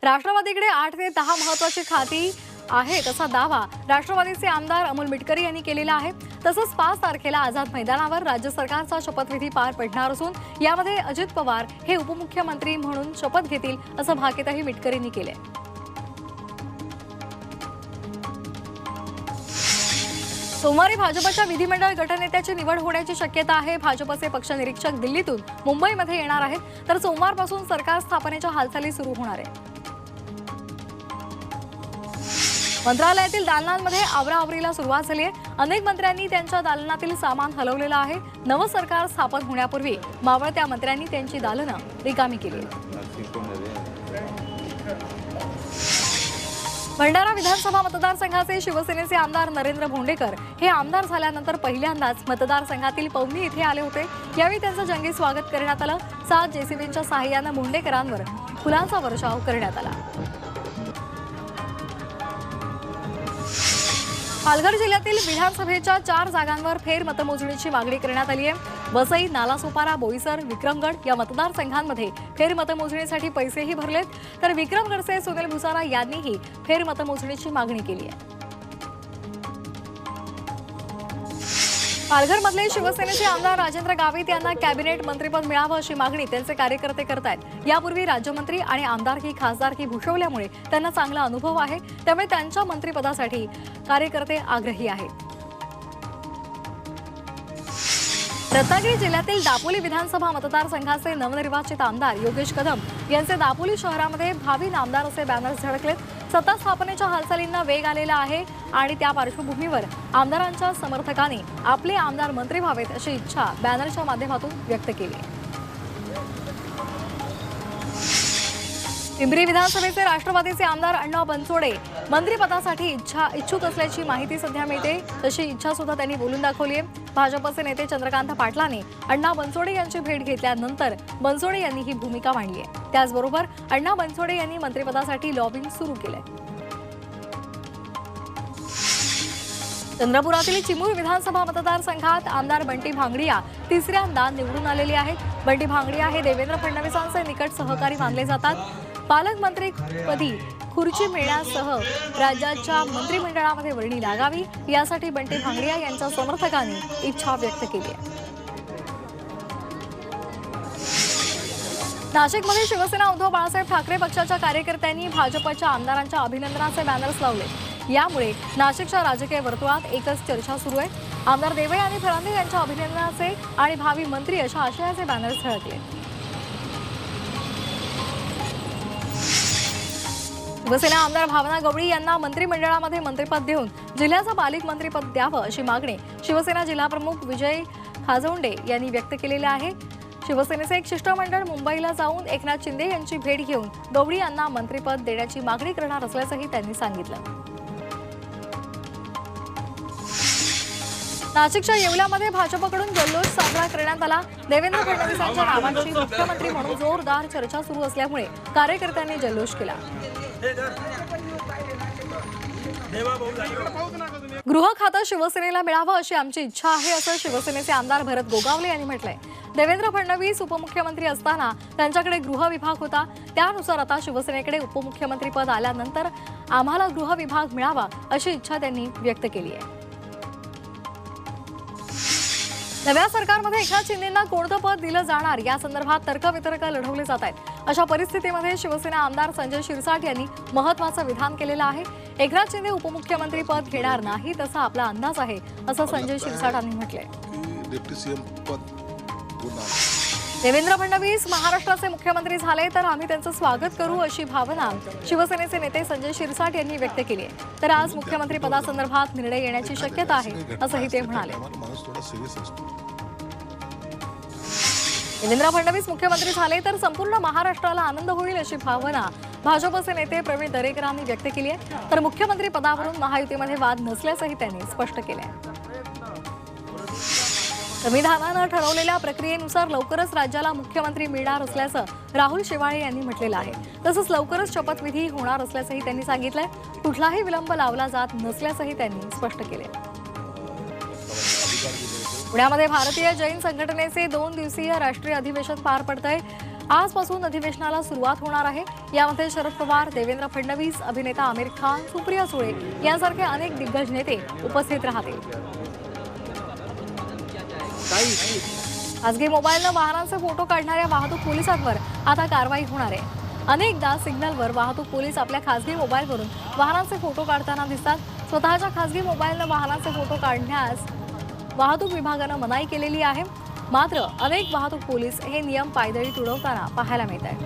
राष्ट्रवादीकडे 8 ते 10 महत्त्वाची खाती आहेत असा दावा राष्ट्रवादीचे आमदार अमोल मिटकरी यांनी केलेला आहे। तसंच 5 तारखेला आझाद मैदानावर राज्य सरकारचा शपथविधी पार पडणार असून यामध्ये अजित पवार हे उपमुख्यमंत्री म्हणून शपथ घेतील असं भाकीतही मिटकरींनी केले। सोमवारी भाजपच्या विधिमंडळ गटनेत्याची निवड होण्याची शक्यता आहे। भाजपचे पक्ष निरीक्षक दिल्लीतून मुंबईमध्ये येणार आहेत, तर सोमवारपासून सरकार स्थापनेच्या हालचाली सुरू होणार आहेत। मंत्रालयातील दालनांमध्ये आवराआवरीला सुरुवात झाली आहे। अनेक मंत्र्यांनी त्यांच्या दालनातील सामान हलवलेलं आहे। नवं सरकार स्थापन होण्यापूर्वी मावळत्या मंत्र्यांनी त्यांची दालनं रिकामी केली। भंडारा विधानसभा मतदारसंघाचे शिवसेनेचे आमदार नरेंद्र भोंडेकर हे आमदार झाल्यानंतर पहिल्यांदाच मतदारसंघातील पवनी इथे आले होते। यावेळी त्यांचं जंगी स्वागत करण्यात आलं। 7 जेसीबींच्या सहाय्याने भोंडेकरांवर फुलांचा वर्षाव करण्यात आला। पालघर जिल्ह्यातील विधानसभेच्या 4 जागांवर फेर मतमोजणीची मागणी करण्यात आली आहे। वसई, नालासोपारा, बोईसर, विक्रमगड या मतदारसंघांमध्ये फेर मतमोजणीसाठी पैसेही भरलेत, तर विक्रमगडचे सुनील भुसारा यांनीही फेर मतमोजणीची मागणी केली आहे। पालघरमधले शिवसेनेचे आमदार राजेंद्र गावित यांना कॅबिनेट मंत्रिपद मिळावं अशी मागणी त्यांचे कार्यकर्ते करतायत। यापूर्वी राज्यमंत्री आणि आमदारकी खासदारकी भूषवल्यामुळे त्यांना चांगला अनुभव आहे, त्यामुळे त्यांच्या मंत्रिपदासाठी कार्यकर्ते आग्रही आहेत। रत्नागिरी जिल्ह्यातील दापोली विधानसभा मतदारसंघाचे नवनिर्वाचित आमदार योगेश कदम यांचे दापोली शहरामध्ये भावी नामदार असे बॅनर्स झळकलेत। सत्ता स्थापनेच्या हालचालींना वेग आलेला आहे आणि त्या पार्श्वभूमीवर आमदारांच्या समर्थकांनी आपले आमदार मंत्री व्हावेत अशी इच्छा बॅनरच्या माध्यमातून व्यक्त केली आहे। पिंपरी विधानसभेचे राष्ट्रवादीचे आमदार अण्णा बनसोडे मंत्रिपदासाठी इच्छुक असल्याची माहिती सध्या मिळते। तशी इच्छा सुद्धा त्यांनी बोलून दाखवली आहे। भाजपचे नेते चंद्रकांत पाटलांनी अण्णा बनसोडे यांची भेट घेतल्यानंतर बनसोडे यांनी ही भूमिका मांडली आहे। त्याचबरोबर अण्णा बनसोडे यांनी मंत्रिपदासाठी लॉबिंग सुरू केलंय। चंद्रपुरातील चिमूर विधानसभा मतदारसंघात आमदार बंटी भांगडिया तिसऱ्यांदा निवडून आलेले आहेत। बंटी भांगडिया हे देवेंद्र फडणवीसांचे निकट सहकारी मानले जातात। पालकमंत्रीपदी खुर्ची मिळण्यासह राज्याच्या मंत्रिमंडळामध्ये वर्णी लागावी यासाठी बंटी भांगडिया यांच्या समर्थकांनी इच्छा व्यक्त केली आहे। नाशिकमध्ये शिवसेना उद्धव बाळासाहेब ठाकरे पक्षाच्या कार्यकर्त्यांनी भाजपच्या आमदारांच्या अभिनंदनाचे बॅनर्स लावले। यामुळे नाशिकच्या राजकीय वर्तुळात एकच चर्चा सुरू आहे। आमदार देवयानी फरांदे यांच्या अभिनंदनाचे आणि भावी मंत्री अशा आशयाचे बॅनर्स झळकले। शिवसेना आमदार भावना गवळी यांना मंत्रिमंडळामध्ये मंत्रिपद देऊन जिल्ह्याचं पालकमंत्रीपद द्यावं अशी मागणी शिवसेना जिल्हाप्रमुख विजय खाजोंडे यांनी व्यक्त केलेली आहे। शिवसेनेचे एक शिष्टमंडळ मुंबईला जाऊन एकनाथ शिंदे यांची भेट घेऊन गवळी यांना मंत्रिपद देण्याची मागणी करणार असल्याचंही त्यांनी सांगितलं। नाशिकच्या येवल्यामध्ये भाजपकडून जल्लोष साजरा करण्यात आला। देवेंद्र फडणवीसांच्या नावाची मुख्यमंत्री म्हणून जोरदार चर्चा सुरू असल्यामुळे कार्यकर्त्यांनी जल्लोष केला। गृह खातं शिवसेनेला मिळावं अशी आमची इच्छा आहे असं शिवसेनेचे आमदार भरत गोगावले यांनी म्हटलंय। देवेंद्र फडणवीस उपमुख्यमंत्री असताना त्यांच्याकडे गृह विभाग होता, त्यानुसार आता शिवसेनेकडे उपमुख्यमंत्री पद आल्यानंतर आम्हाला गृह विभाग मिळावा अशी इच्छा त्यांनी व्यक्त केली आहे। नव्या सरकारमध्ये एकनाथ शिंदेंना कोणतं पद दिलं जाणार या संदर्भात तर्कवितर्क लढवले जात आहेत। अशा परिस्थितीमध्ये शिवसेना आमदार संजय शिरसाट यांनी महत्त्वाचं विधान केलेलं आहे। एकनाथ शिंदे उपमुख्यमंत्री पद घेणार नाही तसा आपला अंदाज आहे असं संजय शिरसाट यांनी म्हटलंय। देवेंद्र फडणवीस महाराष्ट्राचे मुख्यमंत्री झाले तर आम्ही त्यांचं स्वागत करू अशी भावना शिवसेनेचे नेते संजय शिरसाट यांनी व्यक्त केली आहे। तर आज मुख्यमंत्री पदासंदर्भात निर्णय येण्याची शक्यता आहे असंही ते म्हणाले। देवेंद्र फडणवीस मुख्यमंत्री झाले तर संपूर्ण महाराष्ट्राला आनंद होईल अशी भावना भाजपचे नेते प्रवीण दरेकरांनी व्यक्त केली आहे। तर मुख्यमंत्री पदावरून महायुतीमध्ये वाद नसल्याचंही त्यांनी स्पष्ट केलं आहे। संविधानानं ठरवलेल्या प्रक्रियेनुसार लवकरच राज्याला मुख्यमंत्री मिळणार असल्याचं राहुल शेवाळे यांनी म्हटलेलं आहे। तसंच लवकरच शपथविधी होणार असल्याचंही त्यांनी सांगितलंय। कुठलाही विलंब लावला जात नसल्याचंही त्यांनी स्पष्ट केलंय। पुण्यामध्ये भारतीय जैन संघटनेचे 2 दिवसीय राष्ट्रीय अधिवेशन पार पडतंय। आजपासून अधिवेशनाला सुरुवात होणार आहे। यामध्ये शरद पवार, देवेंद्र फडणवीस, अभिनेता आमिर खान, सुप्रिया सुळे यांसारखे अनेक दिग्गज नेते उपस्थित राहतील। खासगी मोबाईलनं वाहनांचे फोटो काढणाऱ्या वाहतूक पोलिसांवर आता कारवाई होणार आहे। अनेकदा सिग्नलवर वाहतूक पोलीस आपल्या खासगी मोबाईलवरून वाहनांचे फोटो काढताना दिसतात। स्वतःच्या खासगी मोबाईलनं वाहनांचे फोटो काढण्यास वाहतूक विभागानं मनाई केलेली आहे। मात्र अनेक वाहतूक पोलीस हे नियम पायदळी तुडवताना पाहायला मिळत आहेत।